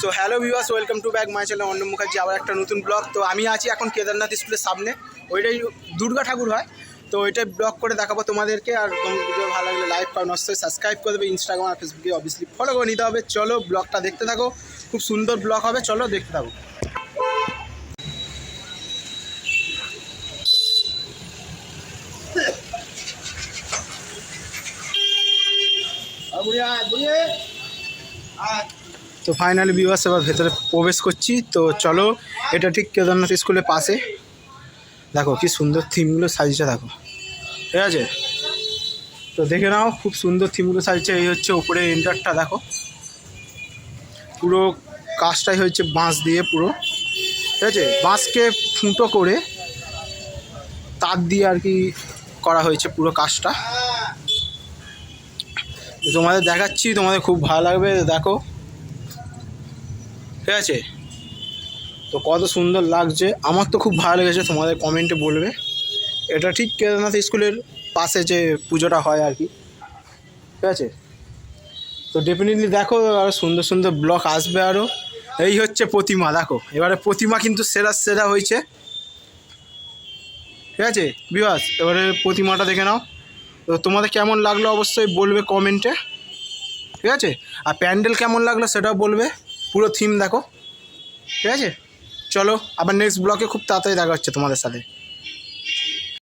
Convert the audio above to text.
So hello viewers, welcome to back my channel Arnab Mukherjee, আবার একটা নতুন ব্লগ। তো আমি আছি এখন কেদারনাথ স্কুলের সামনে, ওইটাই দুর্গা ঠাকুর হয়। তো ওইটাই ব্লগ করে দেখাবো তোমাদেরকে। আর তোমার ভিডিও ভালো লাগলে লাইক করো, অবশ্যই সাবস্ক্রাইব করে দেবে, ইনস্টাগ্রাম আর ফেসবুকে অবভিয়াসলি ফলো করে নিতে হবে। চলো ব্লগটা দেখতে থাকো, খুব সুন্দর ব্লগ হবে, চলো দেখতে থাকো। তো ফাইনালি ভিউয়ার্স এবার ভেতরে প্রবেশ করছি। তো চলো, এটা ঠিক কেদারনাথ স্কুলের পাশে। দেখো কি সুন্দর থিমগুলো সাজিয়েছে, দেখো, ঠিক আছে? তো দেখে নাও, খুব সুন্দর থিমগুলো সাজিয়েছে। এই হচ্ছে ওপরে এন্টারটা, দেখো পুরো কাজটাই হচ্ছে বাঁশ দিয়ে পুরো, ঠিক আছে? বাঁশকে ফুটো করে তার দিয়ে আর কি করা হয়েছে পুরো কাজটা। তোমাদের দেখাচ্ছি, তোমাদের খুব ভালো লাগবে, দেখো, ঠিক আছে? তো কত সুন্দর লাগছে, আমার তো খুব ভালো লেগেছে, তোমাদের কমেন্টে বলবে। এটা ঠিক কেদারনাথ স্কুলের পাশে যে পুজোটা হয় আর কি, ঠিক আছে? তো ডেফিনেটলি দেখো, আরও সুন্দর সুন্দর ব্লগ আসবে আরও। এই হচ্ছে প্রতিমা, দেখো এবারে প্রতিমা কিন্তু সেরা সেরা হয়েছে, ঠিক আছে ভিউয়ার্স? এবারে প্রতিমাটা দেখে নাও। তো তোমাদের কেমন লাগলো অবশ্যই বলবে কমেন্টে, ঠিক আছে? আর প্যান্ডেল কেমন লাগলো সেটাও বলবে। পুরো থিম দেখো, ঠিক আছে? চলো আবার নেক্সট ব্লগে খুব তাড়াতাড়ি দেখা হচ্ছে তোমাদের সাথে।